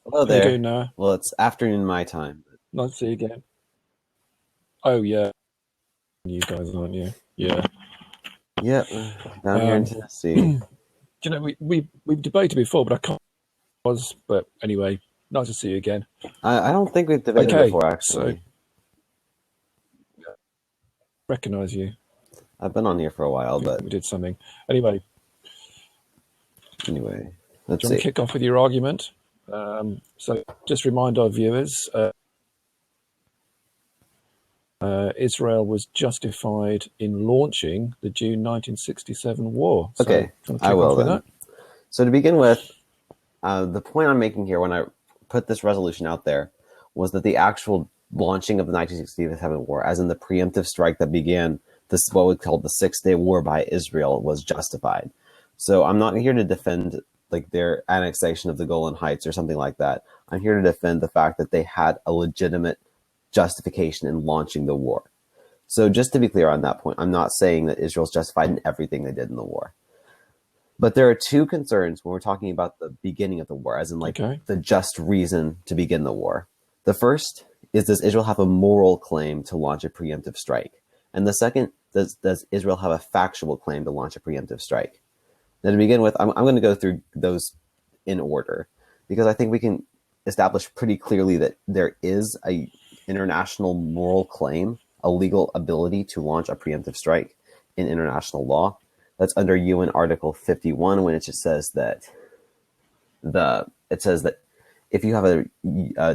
Hello How you doing, there. Noah? Well, it's afternoon my time. Nice to see you again. Oh yeah, you guys, aren't you? Yeah. Yep, down here in Do Tennessee. you know we've debated before, but I can't was. But anyway, nice to see you again. I don't think we've debated Okay, before, so actually. recognize you. I've been on here for a while, We, but we did something. Anyway, do anyway, you let's want to see. kick off with your argument? So just remind our viewers, Israel was justified in launching the June 1967 war. So, do Okay, you want to I kick will off with then. that? So to begin with, the point I'm making here when I put this resolution out there was that the actual launching of the 1967 war, as in the preemptive strike that began this what we call the Six-Day War by Israel, was justified. So I'm not here to defend like their annexation of the Golan Heights or something like that. I'm here to defend the fact that they had a legitimate justification in launching the war. So just to be clear on that point, I'm not saying that Israel's justified in everything they did in the war. But there are two concerns when we're talking about the beginning of the war, as in like Okay. the just reason to begin the war. The first is, does Israel have a moral claim to launch a preemptive strike? And the second, does Israel have a factual claim to launch a preemptive strike? Now, to begin with, I'm going to go through those in order because I think we can establish pretty clearly that there is a international moral claim, a legal ability to launch a preemptive strike in international law. That's under UN Article 51, when it just says that if you have an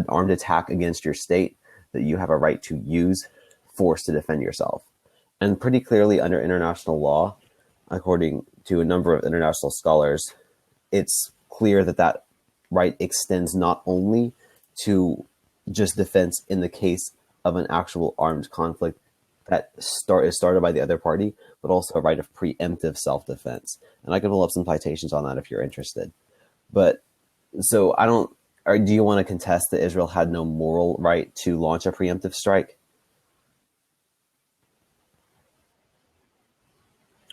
armed attack against your state, that you have a right to use force to defend yourself. And pretty clearly under international law, according to a number of international scholars, it's clear that that right extends not only to just defense in the case of an actual armed conflict that is started by the other party, but also a right of preemptive self-defense. And I can pull up some citations on that if you're interested. But so I don't. Or do you want to contest that Israel had no moral right to launch a preemptive strike?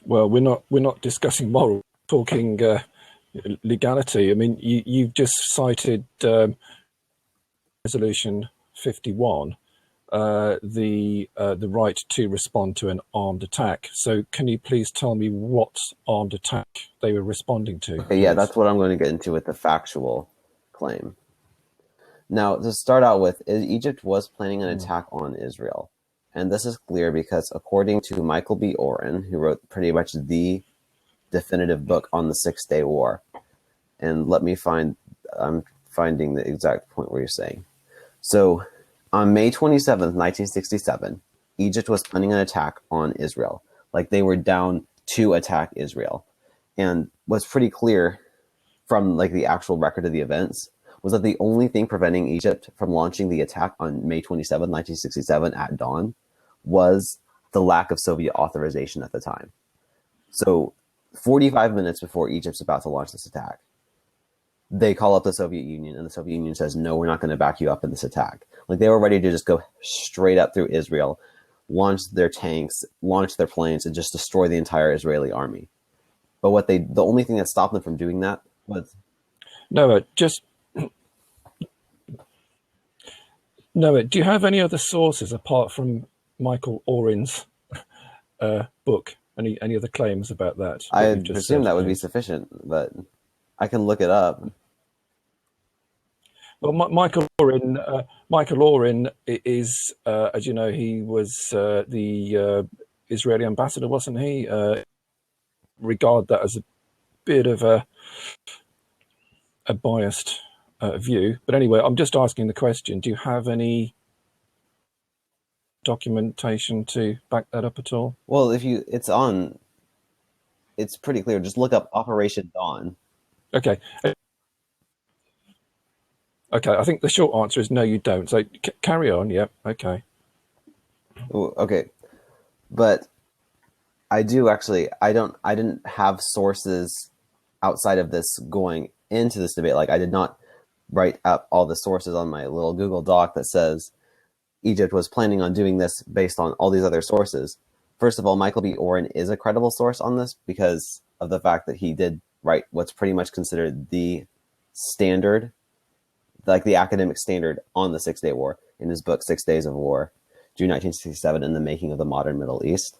Well, we're not discussing moral, talking legality. I mean, you've just cited Resolution 51, the right to respond to an armed attack. So, can you please tell me what armed attack they were responding to, Okay, yeah, please? that's what I'm going to get into with the factual claim. Now, to start out with, Egypt was planning an Mm. attack on Israel. And this is clear because according to Michael B. Oren, who wrote pretty much the definitive book on the Six-Day War, and I'm finding the exact point where you're saying. So, on May 27th, 1967, Egypt was planning an attack on Israel. Like they were down to attack Israel. And what's pretty clear from like the actual record of the events was that the only thing preventing Egypt from launching the attack on May 27th, 1967 at dawn was the lack of Soviet authorization at the time. So 45 minutes before Egypt's about to launch this attack, they call up the Soviet Union, and the Soviet Union says, no, we're not going to back you up in this attack. Like they were ready to just go straight up through Israel, launch their tanks, launch their planes, and just destroy the entire Israeli army. But the only thing that stopped them from doing that was, No, just no. Do you have any other sources apart from Michael Oren's book? Any other claims about that? What I you've just presume said, that would be please. sufficient, but I can look it up. Well, Michael Oren is, as you know, he was the Israeli ambassador, wasn't he? Regard that as a bit of a biased view. But anyway, I'm just asking the question: do you have any documentation to back that up at all? Well, it's pretty clear. Just look up Operation Dawn. Okay, okay. I think the short answer is no, you don't. So carry on. Yeah. Okay. Ooh, okay, but I do actually. I didn't have sources outside of this going into this debate. Like I did not write up all the sources on my little Google Doc that says Egypt was planning on doing this based on all these other sources. First of all, Michael B. Oren is a credible source on this because of the fact that he did write what's pretty much considered the standard, like the academic standard on the 6 Day War in his book 6 Days of War, June 1967, and the Making of the Modern Middle East.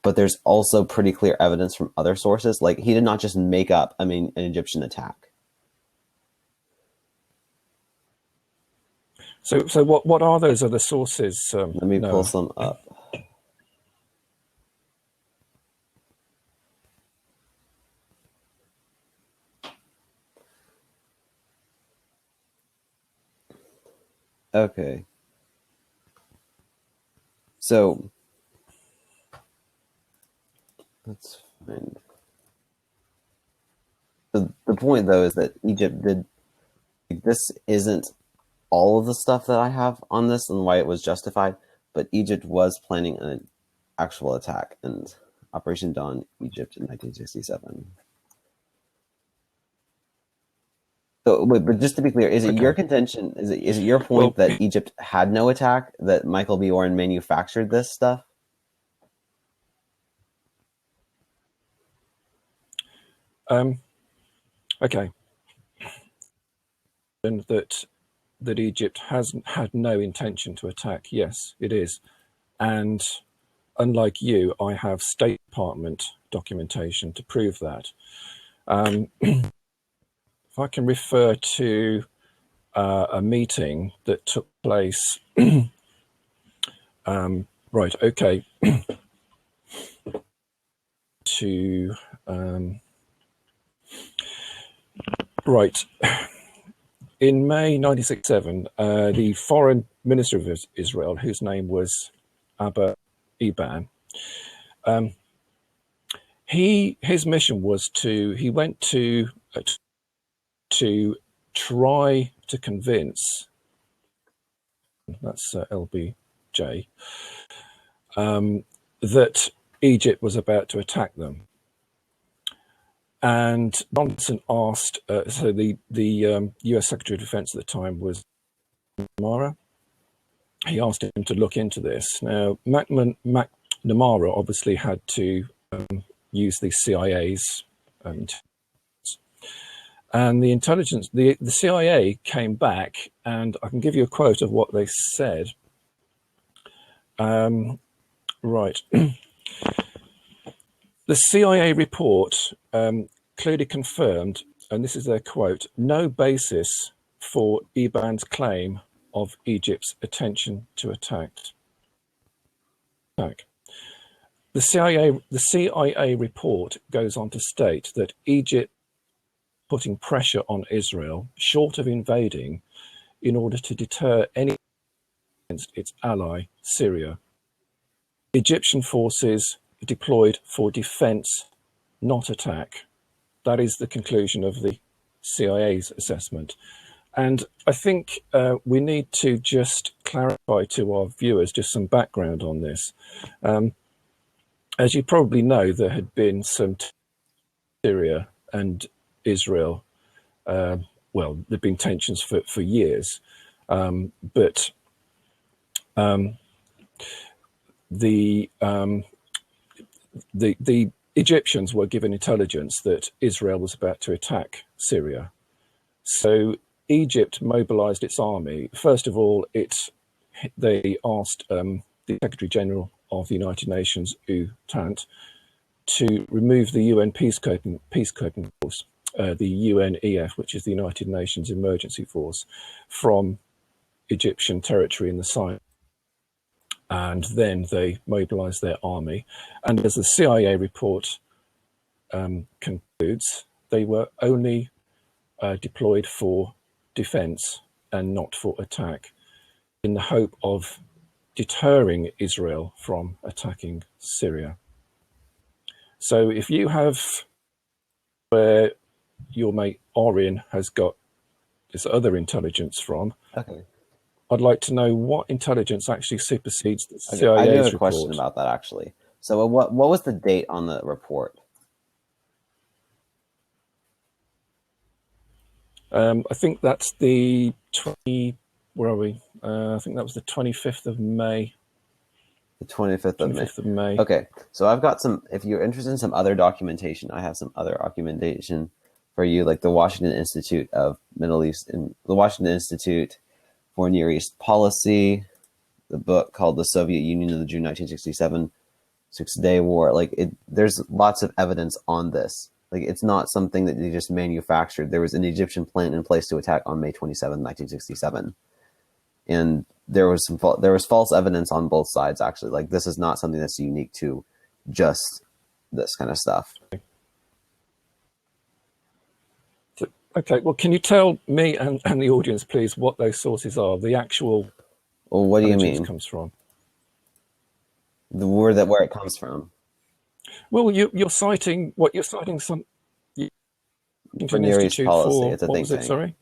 But there's also pretty clear evidence from other sources. Like, he did not just make up, an Egyptian attack. So what are those other sources? Let me pull some up. Okay. So let's find. The point, though, is that Egypt did. This isn't all of the stuff that I have on this and why it was justified, but Egypt was planning an actual attack and Operation Dawn, Egypt in 1967. So, wait, but just to be clear, is it your contention? Is it your point that Egypt had no attack? That Michael B. Oren manufactured this stuff? Okay. And that Egypt has had no intention to attack. Yes, it is. And unlike you, I have State Department documentation to prove that. If I can refer to a meeting that took place. Right, okay. Right. In May 1967, the foreign minister of Israel, whose name was Abba Eban, his mission was he went to try to convince, that's LBJ, that Egypt was about to attack them. And Johnson asked, so the US Secretary of Defense at the time was McNamara. He asked him to look into this. Now, McNamara obviously had to use the CIA's and the intelligence, the CIA came back, and I can give you a quote of what they said. Right. The CIA report clearly confirmed, and this is their quote, no basis for Eban's claim of Egypt's intention to attack. The CIA report goes on to state that Egypt putting pressure on Israel, short of invading, in order to deter any against its ally, Syria. Egyptian forces deployed for defense, not attack. That is the conclusion of the CIA's assessment. And I think we need to just clarify to our viewers just some background on this. As you probably know, there had been some Syria and Israel. Well, there've been tensions for years, but the Egyptians were given intelligence that Israel was about to attack Syria. So Egypt mobilized its army. First of all, they asked the Secretary General of the United Nations, U Tant, to remove the UN peacekeeping force, the UNEF, which is the United Nations Emergency Force, from Egyptian territory in the Sinai. And then they mobilized their army. And as the CIA report concludes, they were only deployed for defense and not for attack, in the hope of deterring Israel from attacking Syria. So if you have where your mate Orion has got this other intelligence from, okay, I'd like to know what intelligence actually supersedes the CIA's I do have a report. question about that, actually. So what was the date on the report? I think that's the 20. Where are we? I think that was the 25th of May. The 25th of May. 25th of May. Okay, so I've got some. If you're interested in some other documentation, I have some other documentation for you, like the Washington Institute of Middle East and the Washington Institute for Near East Policy, the book called The Soviet Union in the June 1967 Six-Day War. Like there's lots of evidence on this. Like it's not something that they just manufactured. There was an Egyptian plan in place to attack on May 27, 1967. And there was false evidence on both sides, actually. Like this is not something that's unique to just this kind of stuff. Okay, well, can you tell me and the audience, please, what those sources are? The actual Well, what do you mean? Comes from the word that where it comes from? Well, you're citing what you're citing some for Near East Policy. It's a think tank. Sorry.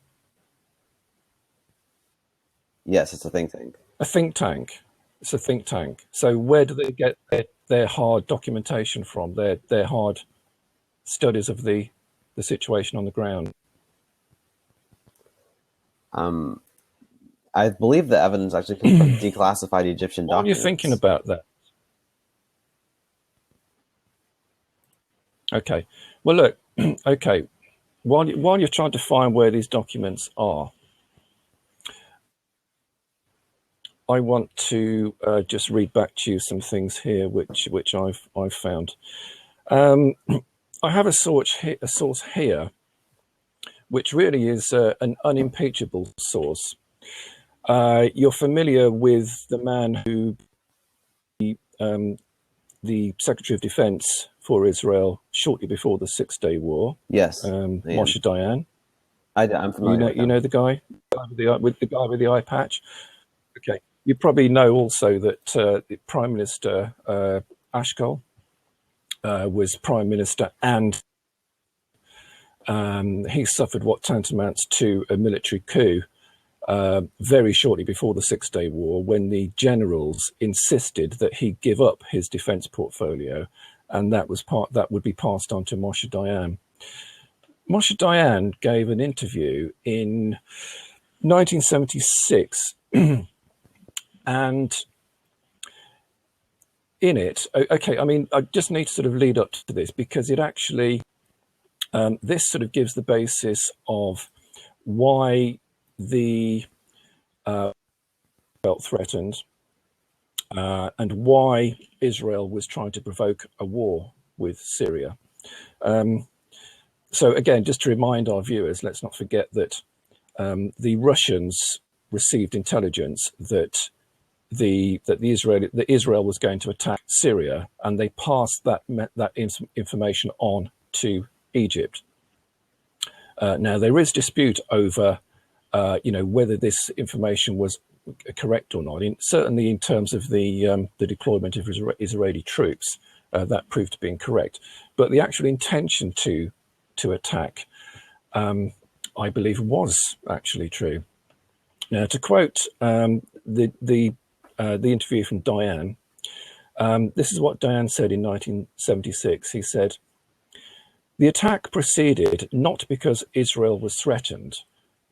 Yes, it's a think tank. A think tank. It's a think tank. So where do they get their hard documentation from? Their hard studies of the situation on the ground? I believe the evidence actually comes from declassified Egyptian documents. What are you thinking about that? Okay. Well, look. Okay. While you're trying to find where these documents are, I want to just read back to you some things here, which I've found. I have a source here, which really is an unimpeachable source. You're familiar with the man who, the Secretary of Defense for Israel shortly before the Six-Day War. Yes, Moshe Dayan. I'm familiar. You know the guy with the eye patch. Okay, you probably know also that the Prime Minister Ashkol was Prime Minister, and he suffered what tantamounts to a military coup very shortly before the Six-Day War, when the generals insisted that he give up his defense portfolio, and that would be passed on to Moshe Dayan. Moshe Dayan gave an interview in 1976, and in it, okay, I mean, I just need to sort of lead up to this, because it actually, this sort of gives the basis of why the felt threatened, and why Israel was trying to provoke a war with Syria. So again, just to remind our viewers, let's not forget that the Russians received intelligence that Israel was going to attack Syria, and they passed that information on to Egypt. Now there is dispute over whether this information was correct or not. Certainly in terms of the deployment of Israeli troops, that proved to be incorrect. But the actual intention to attack, I believe, was actually true. Now, to quote the interview from Dayan, this is what Dayan said in 1976. He said, "The attack proceeded not because Israel was threatened,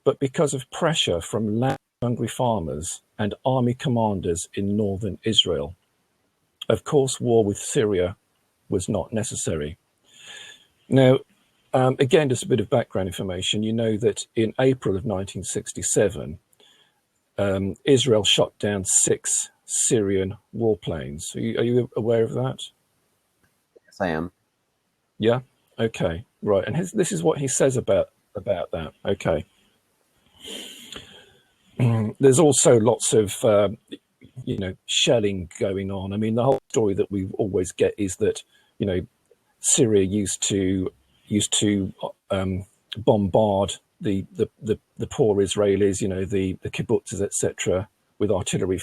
but because of pressure from land-hungry farmers and army commanders in northern Israel. Of course, war with Syria was not necessary." Now, again, just a bit of background information. You know that in April of 1967, Israel shot down 6 Syrian warplanes. Are you aware of that? Yes, I am. Yeah? Okay, right. And this is what he says about that. Okay. There's also lots of, shelling going on. I mean, the whole story that we always get is that, Syria used to bombard the poor Israelis, the kibbutzes, etc., with artillery.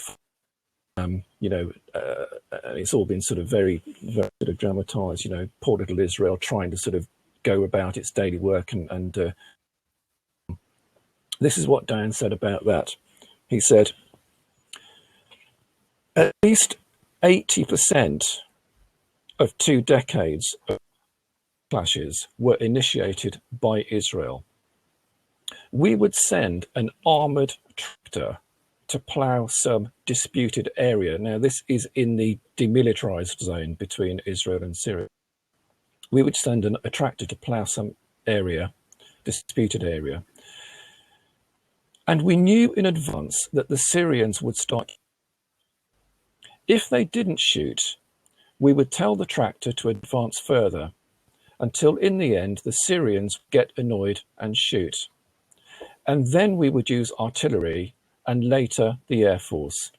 It's all been sort of very, very sort of dramatized. Poor little Israel trying to sort of go about its daily work, and this is what Dan said about that. He said, "At least 80% of 2 decades of clashes were initiated by Israel. We would send an armored tractor to plow some disputed area." Now, this is in the demilitarized zone between Israel and Syria. "We would send a tractor to plow some area disputed area. And we knew in advance that the Syrians would start. If they didn't shoot, we would tell the tractor to advance further until in the end the Syrians get annoyed and shoot. And then we would use artillery and later the Air Force.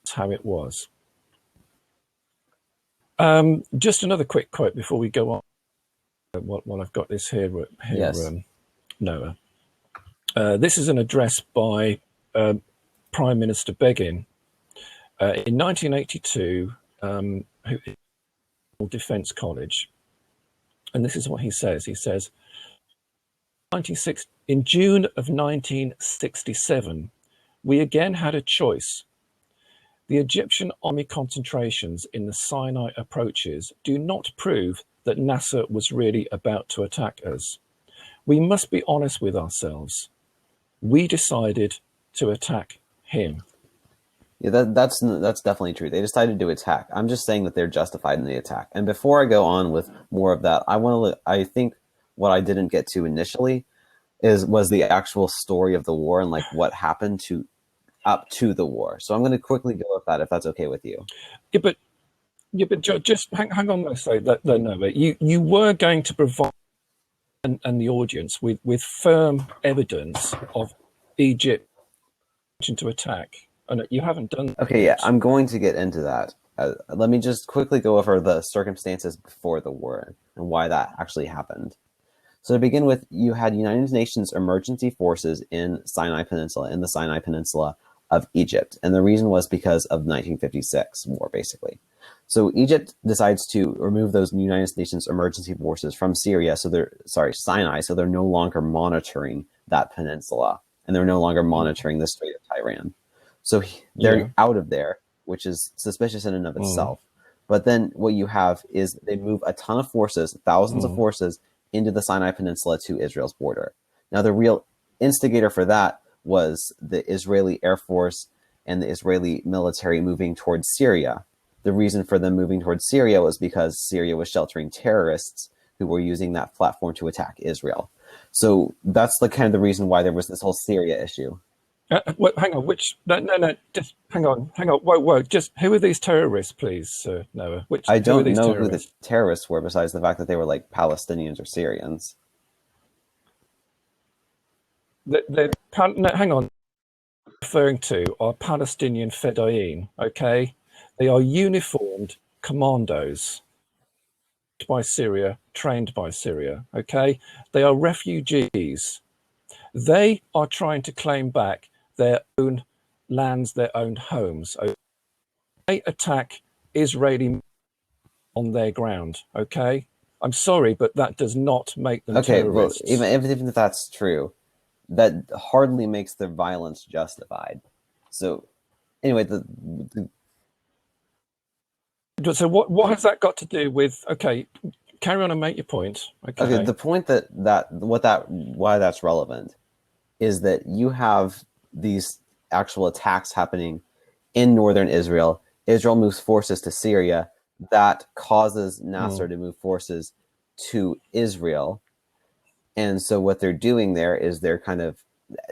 That's how it was. Just another quick quote before we go on, while I've got this here Yes. Noah. This is an address by Prime Minister Begin in 1982, Defence College. And this is what he says. He says, in June of 1967, we again had a choice. The Egyptian army concentrations in the Sinai approaches do not prove that Nasser was really about to attack us. We must be honest with ourselves. We decided to attack him. Yeah, that's definitely true. They decided to attack. I'm just saying that they're justified in the attack. And before I go on with more of that, I think what I didn't get to initially was the actual story of the war and like what happened up to the war. So I'm going to quickly go with that if that's okay with you. Yeah, but just hang on a second. No, you were going to provide and the audience with firm evidence of Egypt to attack, and you haven't done that. Okay, yeah, I'm going to get into that. Let me just quickly go over the circumstances before the war and why that actually happened. So to begin with, you had United Nations emergency forces in the Sinai Peninsula of Egypt. And the reason was because of the 1956 war, basically. So Egypt decides to remove those United Nations emergency forces from Sinai, so they're no longer monitoring that peninsula, and they're no longer monitoring the Strait of Tiran. So they're out of there, which is suspicious in and of itself. But then what you have is they move a ton of forces, thousands of forces, into the Sinai Peninsula to Israel's border. Now, the real instigator for that was the Israeli Air Force and the Israeli military moving towards Syria. The reason for them moving towards Syria was because Syria was sheltering terrorists who were using that platform to attack Israel. So that's the reason why there was this whole Syria issue. Hang on, just hang on. Whoa, just who are these terrorists, please, Noah? I don't know who the terrorists were, besides the fact that they were like Palestinians or Syrians. Hang on, referring to are Palestinian Fedayeen, okay? They are uniformed commandos by Syria, trained by Syria, okay? They are refugees. They are trying to claim back their own lands, their own homes. They attack Israeli on their ground, okay? I'm sorry, but that does not make them terrorists. Well, even if that's true, that hardly makes their violence justified. So, anyway, So what has that got to do with? Okay, carry on and make your point. Okay, the point why that's relevant is that you have these actual attacks happening in northern Israel. Israel moves forces to Syria. That causes Nasser to move forces to Israel. And so what they're doing there is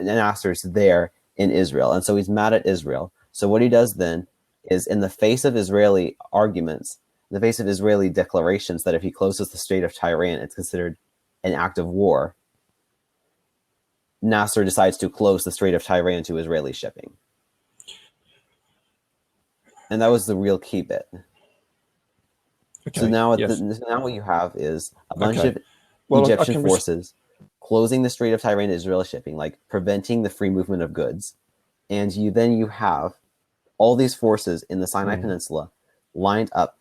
Nasser's there in Israel. And so he's mad at Israel. So what he does then is, in the face of Israeli arguments, in the face of Israeli declarations that if he closes the Strait of Tiran, it's considered an act of war, Nasser decides to close the Strait of Tiran to Israeli shipping. And that was the real key bit. Okay, so now, now what you have is a bunch of Egyptian forces closing the Strait of Tiran to Israeli shipping, like preventing the free movement of goods. And you have all these forces in the Sinai Peninsula lined up,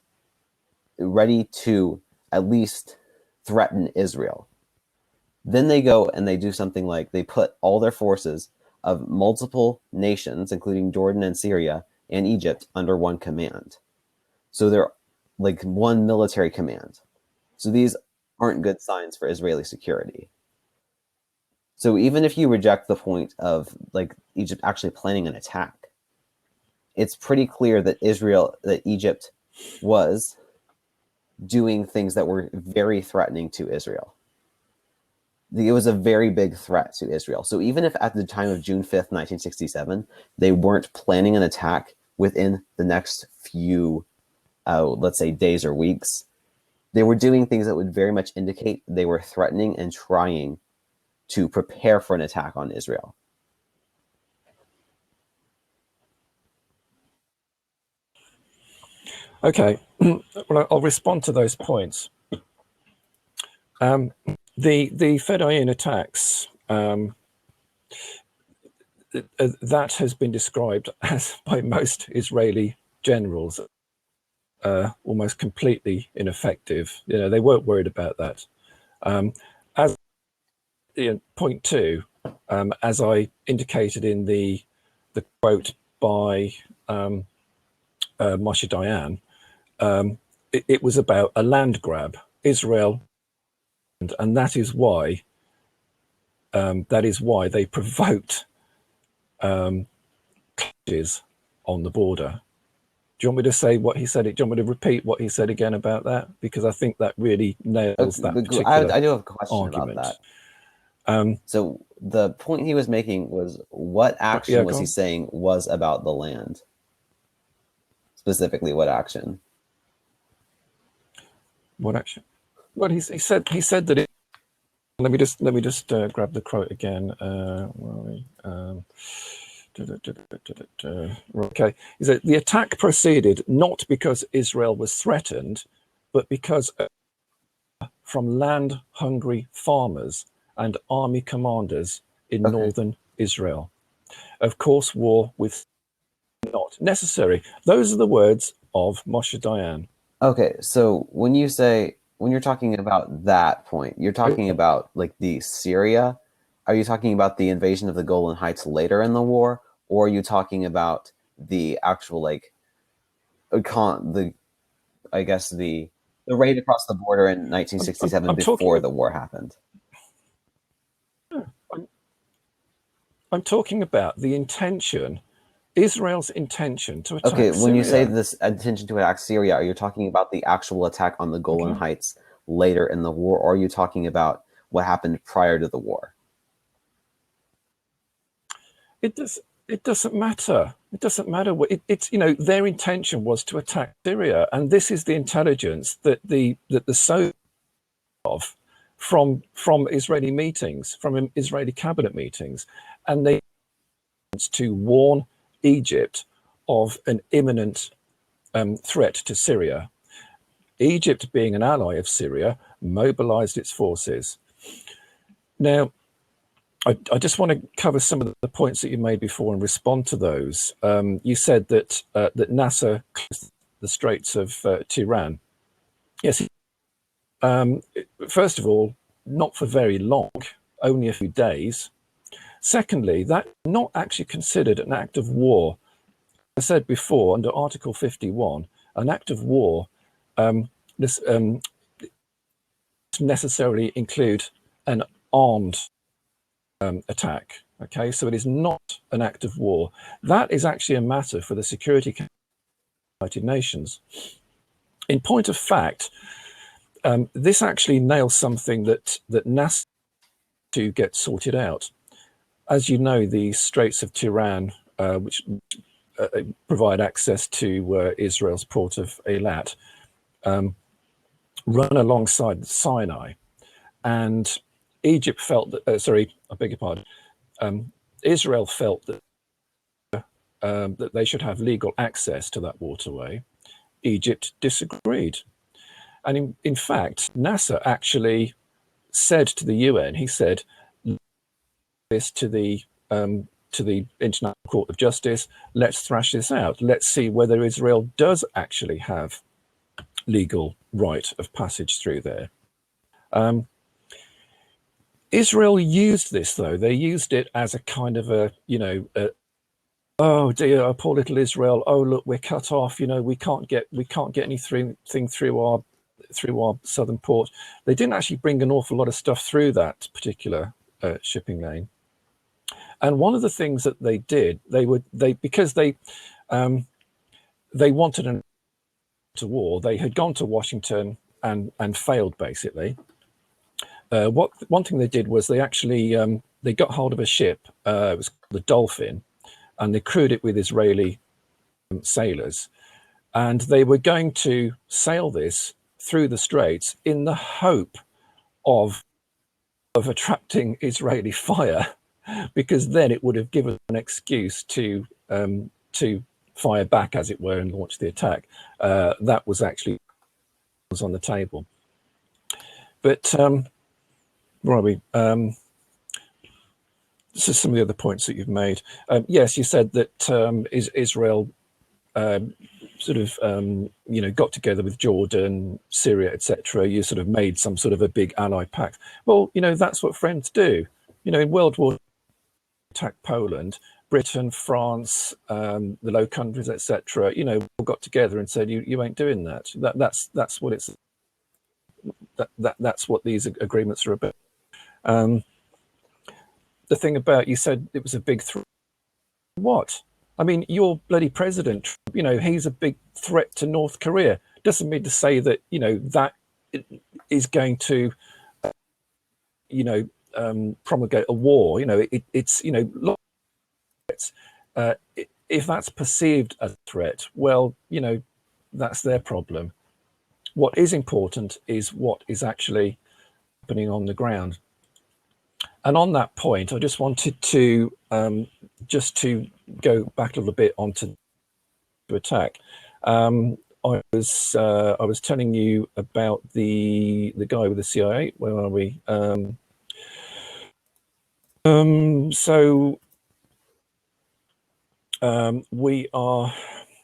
ready to at least threaten Israel. Then they go and they do something like they put all their forces of multiple nations, including Jordan and Syria and Egypt, under one command. So they're like one military command. So these aren't good signs for Israeli security. So even if you reject the point of like Egypt actually planning an attack, it's pretty clear that Egypt was doing things that were very threatening to Israel. it was a very big threat to Israel. So even if at the time of June 5th, 1967, they weren't planning an attack within the next few, let's say, days or weeks, they were doing things that would very much indicate they were threatening and trying to prepare for an attack on Israel. Okay, well, I'll respond to those points. The Fedayeen attacks, that has been described as by most Israeli generals almost completely ineffective. They weren't worried about that. As point two, as I indicated in the quote by Moshe Dayan, it was about a land grab, Israel, and that is why they provoked clashes on the border. Do you want me to say what he said? Do you want me to repeat what he said again about that? Because I think that really nails that particular I do have a question argument. about that. So the point he was making was, what action was he saying was about the land? Specifically, what action? What action? Well, he said that it. Let me just grab the quote again. Okay, he said the attack proceeded not because Israel was threatened, but because from land-hungry farmers and army commanders in northern Israel. Of course, war with not necessary. Those are the words of Moshe Dayan. Okay, so when you're talking about that point, you're talking about like the Syria. Are you talking about the invasion of the Golan Heights later in the war, or are you talking about the actual the raid across the border in 1967 before the war happened? I'm talking about the intention, Israel's intention to attack Syria. When you say this intention to attack Syria, are you talking about the actual attack on the Golan Heights later in the war, or are you talking about what happened prior to the war? It doesn't matter. It doesn't matter. It's their intention was to attack Syria, and this is the intelligence that the Soviets of from Israeli meetings, from Israeli cabinet meetings, and they to warn Egypt of an imminent threat to Syria. Egypt, being an ally of Syria, mobilized its forces. Now, I just want to cover some of the points that you made before and respond to those. You said that Nasser closed the Straits of Tiran. Yes. First of all, not for very long, only a few days. Secondly, that's not actually considered an act of war. As I said before, under Article 51, an act of war necessarily include an armed attack. Okay, so it is not an act of war. That is actually a matter for the Security Council of the United Nations. In point of fact, this actually nails something that NASA to get sorted out. As you know, the Straits of Tiran, which provide access to Israel's port of Eilat, run alongside Sinai, and Egypt felt that. I beg your pardon. Israel felt that that they should have legal access to that waterway. Egypt disagreed, and in fact, Nasser actually said to the UN, he said this to the International Court of Justice. Let's thrash this out. Let's see whether Israel does actually have legal right of passage through there. Israel used this, though. They used it as a kind of oh dear, our poor little Israel. Oh look, we're cut off. We can't get anything through our southern port. They didn't actually bring an awful lot of stuff through that particular shipping lane. And one of the things that they did, because they wanted an to war. They had gone to Washington and failed, basically. one thing they did was they actually they got hold of a ship. It was called the Dolphin, and they crewed it with Israeli sailors, and they were going to sail this through the straits in the hope of attracting Israeli fire, because then it would have given an excuse to fire back, as it were, and launch the attack. That was actually was on the table. But where are we? This is some of the other points that you've made. Yes, you said that Israel sort of got together with Jordan, Syria, etc. You sort of made some sort of a big ally pact. Well, that's what friends do. In World War II, attacked Poland, Britain, France, the Low Countries, etc. All got together and said, "You ain't doing that." That's what it's. That's what these agreements are about. The thing about, you said it was a big threat. What? I mean, your bloody president, he's a big threat to North Korea. Doesn't mean to say that, that is going to, promulgate a war. If that's perceived as a threat, well, that's their problem. What is important is what is actually happening on the ground. And on that point, I just wanted to go back a little bit onto the attack. I was telling you about the guy with the CIA. Where are we? We are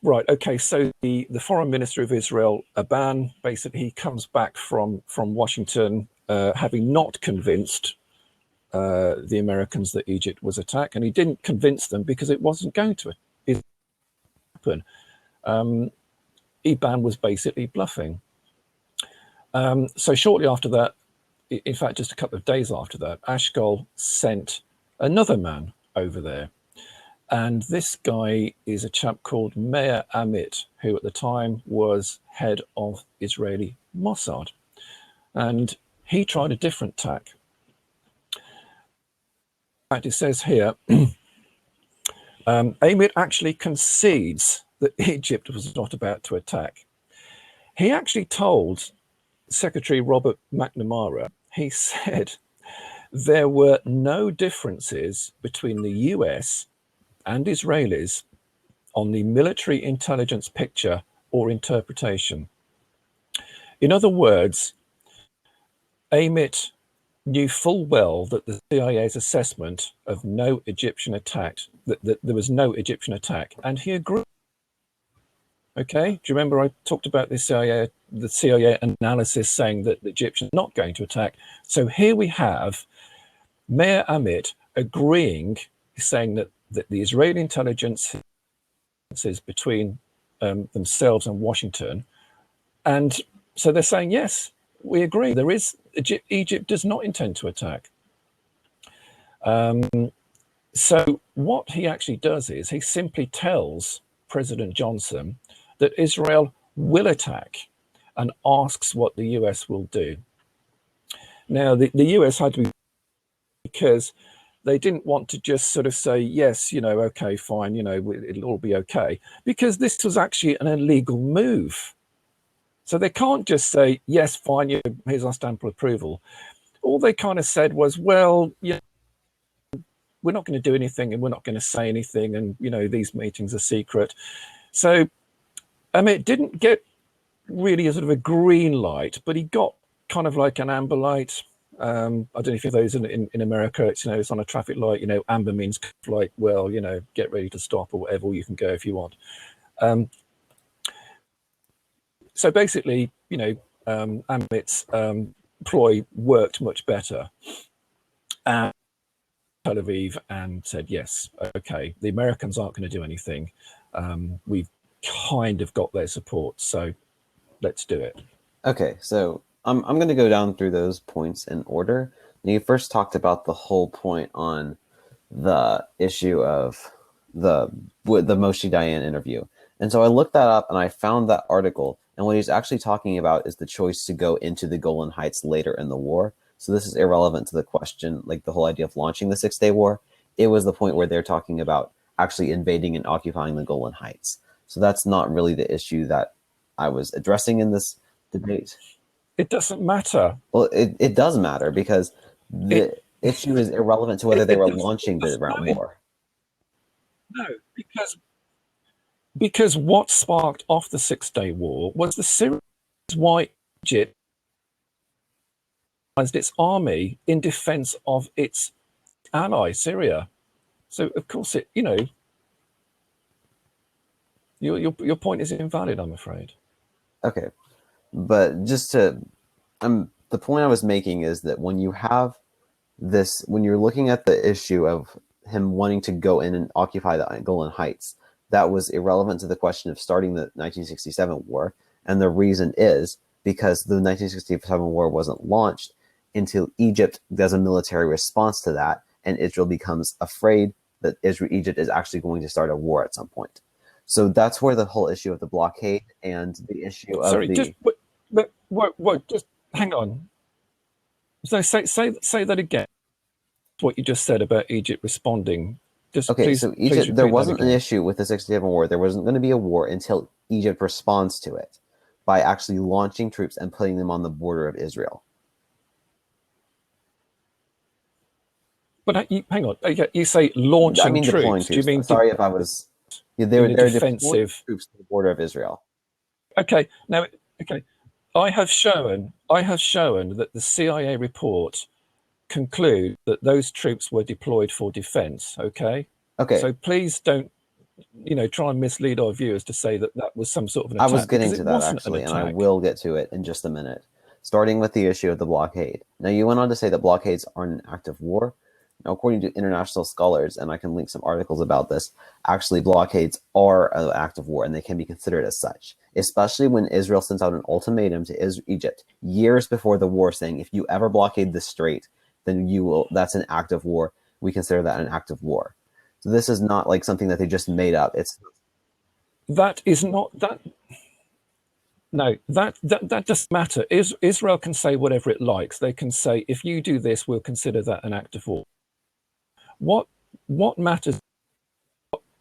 right. Okay, so the foreign minister of Israel, Aban, basically he comes back from Washington, having not convinced the Americans that Egypt was attacked, and he didn't convince them because it wasn't going to happen. Eban was basically bluffing. So shortly after that, in fact, just a couple of days after that, Ashkol sent another man over there. And this guy is a chap called Meir Amit, who at the time was head of Israeli Mossad. And he tried a different tack. In fact, it says here, Amit actually concedes that Egypt was not about to attack. He actually told Secretary Robert McNamara, he said there were no differences between the US and Israelis on the military intelligence picture or interpretation. In other words, Amit knew full well that the CIA's assessment of no Egyptian attack, that there was no Egyptian attack, and he agreed. Okay, do you remember I talked about the CIA analysis saying that the Egyptians are not going to attack? So here we have Meir Amit agreeing, saying that the Israeli intelligence is between themselves and Washington, and so they're saying, yes, we agree. There is Egypt does not intend to attack. So what he actually does is he simply tells President Johnson that Israel will attack and asks what the US will do. Now, the US had to be, because they didn't want to just sort of say, yes, okay, fine, it'll all be okay, because this was actually an illegal move. So they can't just say, yes, fine, here's our stamp of approval. All they kind of said was, well, we're not going to do anything and we're not going to say anything, and, these meetings are secret. So, it didn't get really a sort of a green light, but he got kind of like an amber light. I don't know if those in America, it's on a traffic light. Amber means like, well, get ready to stop or whatever. Or you can go if you want. So basically, Amit's ploy worked much better. And Tel Aviv and said, yes, okay, the Americans aren't going to do anything. We've kind of got their support, so let's do it. Okay, so I'm going to go down through those points in order. And you first talked about the whole point on the issue of the Moshe Dayan interview. And so I looked that up and I found that article. And what he's actually talking about is the choice to go into the Golan Heights later in the war. So this is irrelevant to the question, like the whole idea of launching the Six-Day War. It was the point where they're talking about actually invading and occupying the Golan Heights. So that's not really the issue that I was addressing in this debate. It doesn't matter. Well, it does matter because It the issue is irrelevant to whether they it were does, launching the war. no, because what sparked off the Six-Day War was the Syrians why Egypt organized its army in defense of its ally Syria. So of course your point is invalid, I'm afraid. Okay, but just to the point I was making is that when you have this, when you're looking at the issue of him wanting to go in and occupy the Golan Heights, that was irrelevant to the question of starting the 1967 war. And the reason is because the 1967 war wasn't launched until Egypt does a military response to that, and Israel becomes afraid that Egypt is actually going to start a war at some point. So that's where the whole issue of the blockade and the issue of Sorry, the just hang on. So say that again. What you just said about Egypt responding. Just okay, please, so please Egypt, there repeat that wasn't an again. issue with the 67 war. There wasn't going to be a war until Egypt responds to it by actually launching troops and putting them on the border of Israel. But hang on. You say I launching mean deploying troops. Do you troops. mean Sorry if I was. Yeah, in a they're deploying defensive? troops to the border of Israel. Okay. Now, okay. I have shown that the CIA report conclude that those troops were deployed for defense. Okay. Okay, So please don't try and mislead our viewers to say that that was some sort of an I was attack, getting because to it that wasn't an actually, and I attack. will get to it in just a minute. Starting with the issue of the blockade. Now, you went on to say that blockades aren't an act of war. Now, according to international scholars, and I can link some articles about this, actually blockades are an act of war, and they can be considered as such. Especially when Israel sends out an ultimatum to Egypt years before the war, saying if you ever blockade the strait, then you will. That's an act of war. We consider that an act of war. So this is not like something that they just made up. It's That is not that. No, that doesn't matter. Israel can say whatever it likes. They can say, if you do this, we'll consider that an act of war. What matters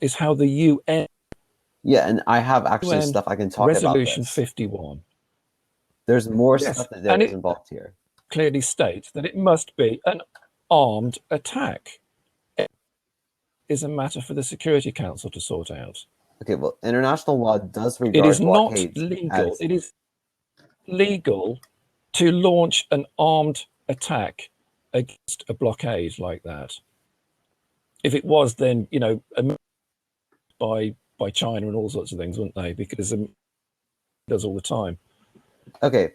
is how the yeah, and I have actually UN stuff I can talk about Resolution this. 51. There's more Yes, stuff that there and is it involved here. clearly states that it must be an armed attack. It is a matter for the Security Council to sort out. Okay, well, international law does It is regard not blockades legal. as It is legal to launch an armed attack against a blockade like that. If it was, then by China and all sorts of things, wouldn't they? Because it does all the time. okay,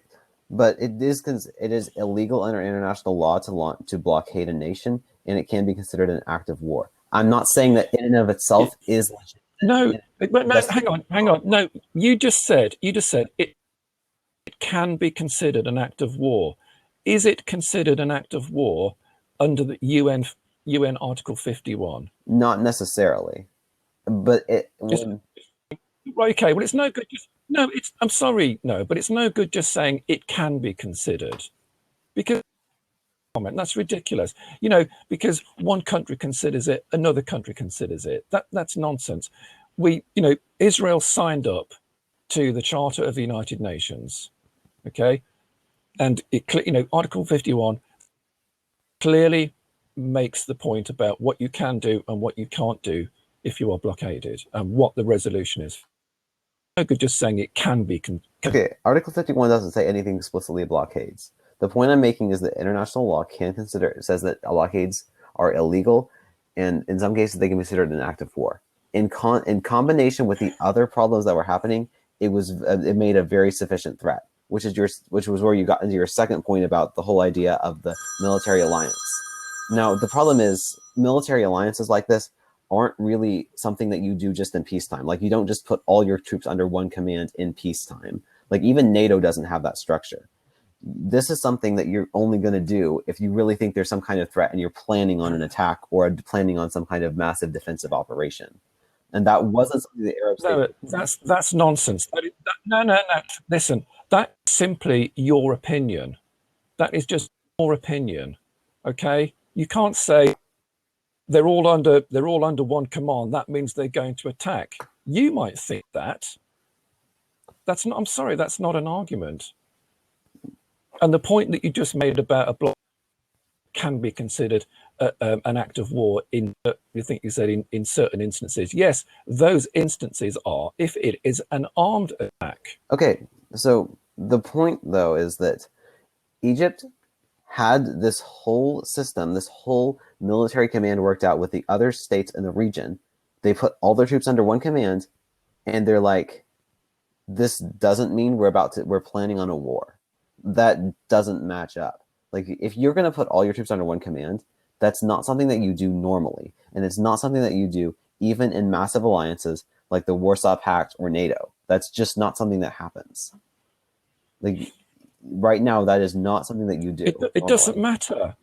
but it is illegal under international law to blockade a nation, and it can be considered an act of war. I'm not saying that in and of itself is No, no, just hang on. No, you just said it can be considered an act of war. Is it considered an act of war under the UN Article 51? not necessarily, but It's, okay, well, it's no good. I'm sorry, no, but it's no good just saying it can be considered, because that's ridiculous. Because one country considers it, another country considers it. That's nonsense. Israel signed up to the Charter of the United Nations, okay, and Article 51 clearly makes the point about what you can do and what you can't do if you are blockaded, and what the resolution is. No good just saying it can be. okay, Article 51 doesn't say anything explicitly blockades. The point I'm making is that international law can consider, it says that blockades are illegal, and in some cases they can be considered an act of war. In combination with the other problems that were happening, it made a very sufficient threat, which was where you got into your second point about the whole idea of the military alliance. Now, the problem is military alliances like this aren't really something that you do just in peacetime. Like, you don't just put all your troops under one command in peacetime. Like, even NATO doesn't have that structure. This is something that you're only going to do if you really think there's some kind of threat and you're planning on an attack or planning on some kind of massive defensive operation. And that wasn't something the Arab states. No, that's nonsense. No. Listen, that's simply your opinion. That is just your opinion. Okay, you can't say they're all under one command. That means they're going to attack. You might think that. That's not. I'm sorry. That's not an argument. And the point that you just made about a block can be considered an act of war in, you think you said, in certain instances. Yes, those instances are if it is an armed attack. Okay, so the point though is that Egypt had this whole system, this whole military command worked out with the other states in the region. They put all their troops under one command, and they're like, this doesn't mean we're planning on a war. That doesn't match up. Like, if you're going to put all your troops under one command, that's not something that you do normally. And it's not something that you do even in massive alliances like the Warsaw Pact or NATO. That's just not something that happens. Like, right now, that is not something that you do. It doesn't matter.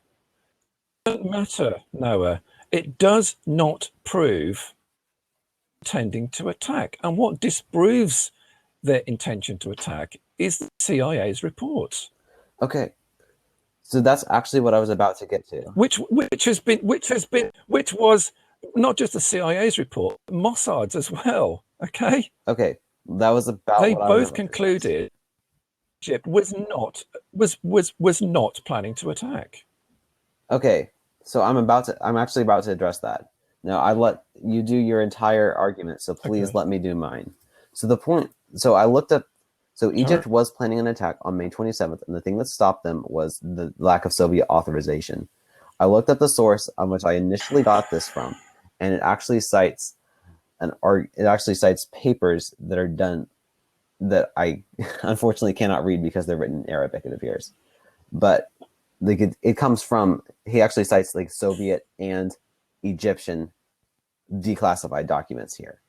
It doesn't matter, Noah. It does not prove intending to attack. And what disproves their intention to attack is the CIA's report. Okay. So that's actually what I was about to get to. Which was not just the CIA's report, Mossad's as well. Okay. Okay. That was about they what both concluded Egypt was not planning to attack. Okay. So I'm actually about to address that. Now, I let you do your entire argument, so please let me do mine. So I looked up, so Egypt was planning an attack on May 27th, and the thing that stopped them was the lack of Soviet authorization. I looked up the source on which I initially got this from, and it actually cites papers that are done that I unfortunately cannot read because they're written in Arabic, it appears. But like it comes from, he actually cites like Soviet and Egyptian declassified documents here.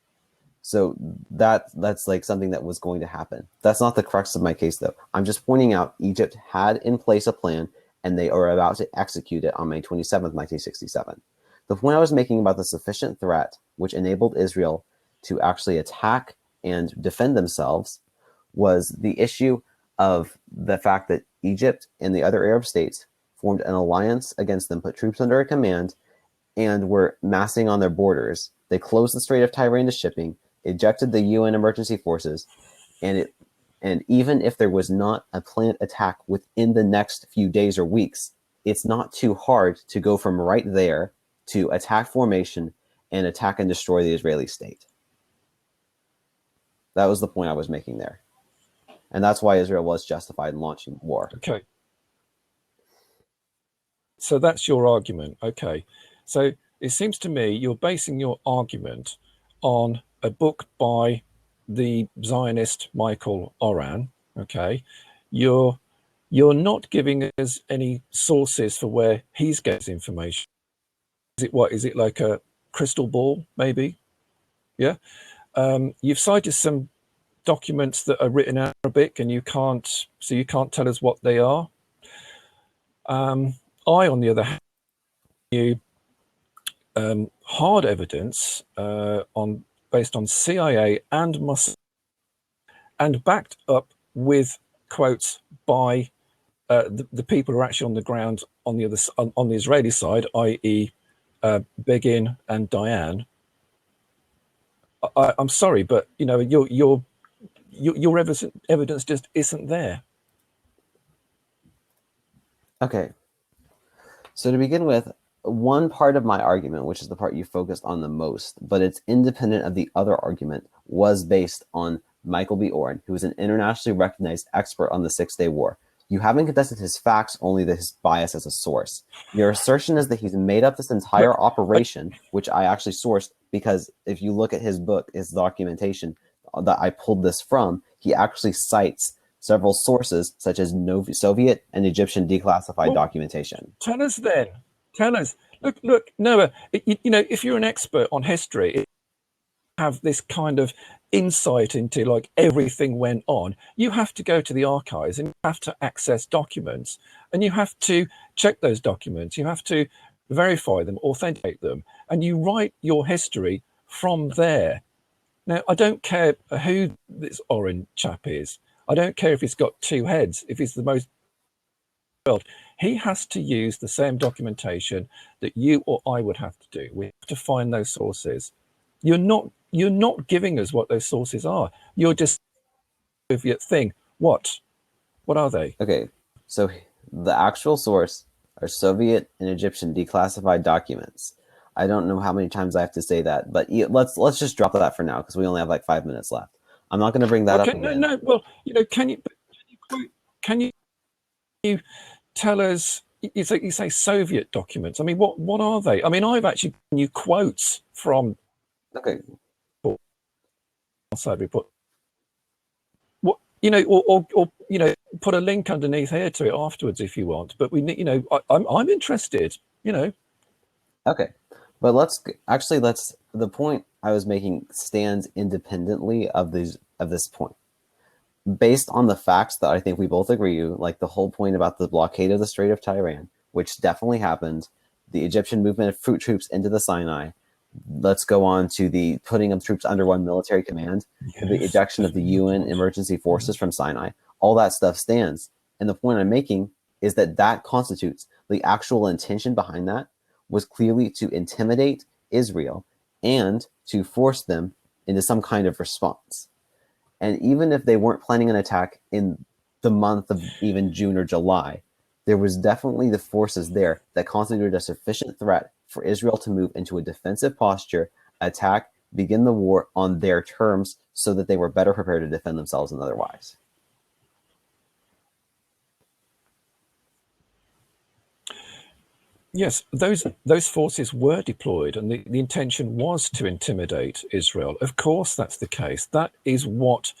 So that's like something that was going to happen. That's not the crux of my case, though. I'm just pointing out Egypt had in place a plan, and they are about to execute it on May 27th, 1967. The point I was making about the sufficient threat which enabled Israel to actually attack and defend themselves was the issue of the fact that Egypt and the other Arab states formed an alliance against them, put troops under a command, and were massing on their borders. They closed the Strait of Tyre to shipping, ejected the UN emergency forces, and even if there was not a planned attack within the next few days or weeks, it's not too hard to go from right there to attack formation and attack and destroy the Israeli state. That was the point I was making there. And that's why Israel was justified in launching war. Okay. So that's your argument. Okay. So it seems to me you're basing your argument on a book by the Zionist Michael Oren. Okay. You're not giving us any sources for where he's getting information. Is it like a crystal ball, maybe? Yeah. You've cited some documents that are written in Arabic, and you can't tell us what they are. I, on the other hand, you hard evidence based on CIA and Mossad, and backed up with quotes by the people who are actually on the ground on the Israeli side, i.e., Begin and Diane. I'm sorry, but your evidence just isn't there. Okay. So to begin with, one part of my argument, which is the part you focused on the most, but it's independent of the other argument, was based on Michael B. Oren, who is an internationally recognized expert on the Six-Day War. You haven't contested his facts, only his bias as a source. Your assertion is that he's made up this entire operation, which I actually sourced, because if you look at his book, his documentation that I pulled this from, he actually cites several sources, such as Soviet and Egyptian declassified documentation. Tell us then. Tell us. Look, Noah, if you're an expert on history, you have this kind of insight into like everything went on. You have to go to the archives and you have to access documents, and you have to check those documents. You have to verify them, authenticate them, and you write your history from there. Now, I don't care who this Oren chap is. I don't care if he's got two heads, if he's the most world. he has to use the same documentation that you or I would have to do. We have to find those sources. You're not giving us what those sources are. You're just a Soviet thing. What are they? Okay, so the actual source are Soviet and Egyptian declassified documents. I don't know how many times I have to say that, but let's just drop that for now because we only have like 5 minutes left. I'm not going to bring that up Okay, no, again. no. Well, can you tell us? You say Soviet documents. I mean, what are they? I mean, I've actually given you quotes from Okay, side report. What or put a link underneath here to it afterwards if you want. But we need, I'm interested. okay, but let's the point I was making stands independently of this point. Based on the facts that I think we both agree, like the whole point about the blockade of the Strait of Tiran, which definitely happened, the Egyptian movement of fruit troops into the Sinai. Let's go on to the putting of troops under one military command, to the Yes. ejection of the UN emergency forces from Sinai. All that stuff stands. And the point I'm making is that that constitutes the actual intention behind that was clearly to intimidate Israel and to force them into some kind of response. And even if they weren't planning an attack in the month of even June or July, there was definitely the forces there that constituted a sufficient threat for Israel to move into a defensive posture, attack, begin the war on their terms so that they were better prepared to defend themselves than otherwise. Yes, those forces were deployed, and the intention was to intimidate Israel. Of course, that's the case. That is what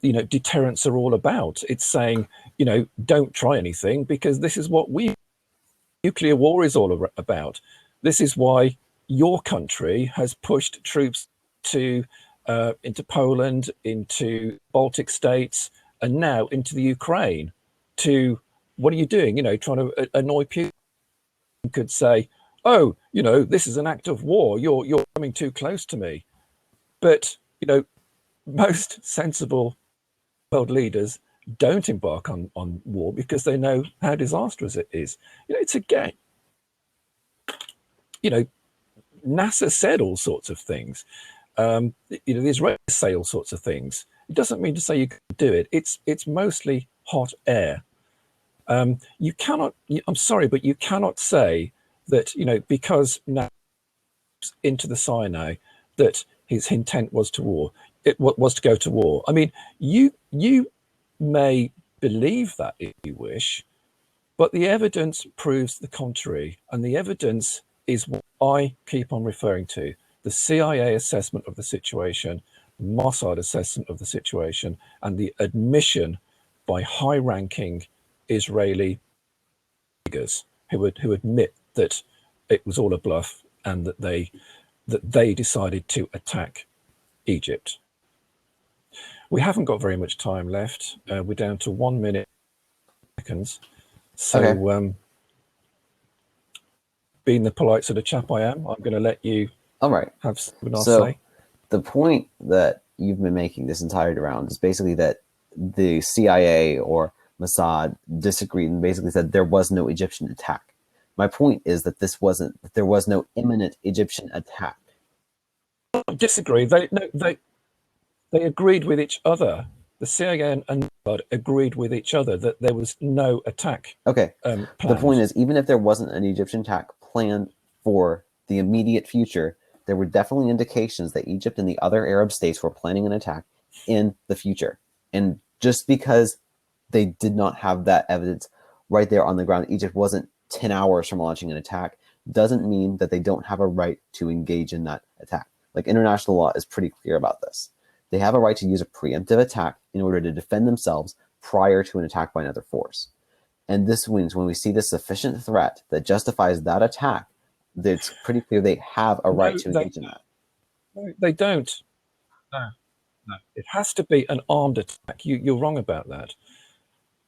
deterrents are all about. It's saying, don't try anything because this is what nuclear war is all about. This is why your country has pushed troops into Poland, into Baltic states, and now into the Ukraine. To what are you doing? Trying to annoy Putin. Could say, "Oh, this is an act of war. You're coming too close to me." But most sensible world leaders don't embark on war because they know how disastrous it is. It's a game. NASA said all sorts of things. The Israelis say all sorts of things. It doesn't mean to say you can do it. It's mostly hot air. You cannot. I'm sorry, but you cannot say that because now into the Sinai that his intent was to war. It was to go to war. I mean, you may believe that if you wish, but the evidence proves the contrary, and the evidence is what I keep on referring to: the CIA assessment of the situation, Mossad assessment of the situation, and the admission by high-ranking Israeli figures who admit that it was all a bluff and that they decided to attack Egypt. We haven't got very much time left. We're down to 1 minute seconds. So, Okay. Being the polite sort of chap I am, I'm going to let you All right. have something else to So say. the point that you've been making this entire round is basically that the CIA or Mossad disagreed and basically said there was no Egyptian attack. My point is that there was no imminent Egyptian attack. I disagree. They agreed with each other. The CIA and Mossad agreed with each other that there was no attack. Okay. Planned. The point is, even if there wasn't an Egyptian attack planned for the immediate future, there were definitely indications that Egypt and the other Arab states were planning an attack in the future. And just because they did not have that evidence right there on the ground, Egypt wasn't 10 hours from launching an attack, doesn't mean that they don't have a right to engage in that attack. Like, international law is pretty clear about this. They have a right to use a preemptive attack in order to defend themselves prior to an attack by another force. And this means when we see the sufficient threat that justifies that attack, it's pretty clear they have a right to engage in that. No, they don't. No. It has to be an armed attack. You're wrong about that.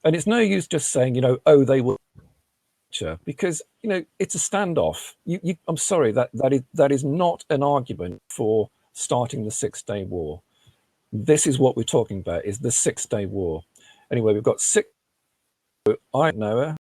And it's no use just saying, oh, they will, because it's a standoff. I'm sorry, that is not an argument for starting the 6-day war. This is what we're talking about: is the 6-day war. Anyway, we've got 6. I know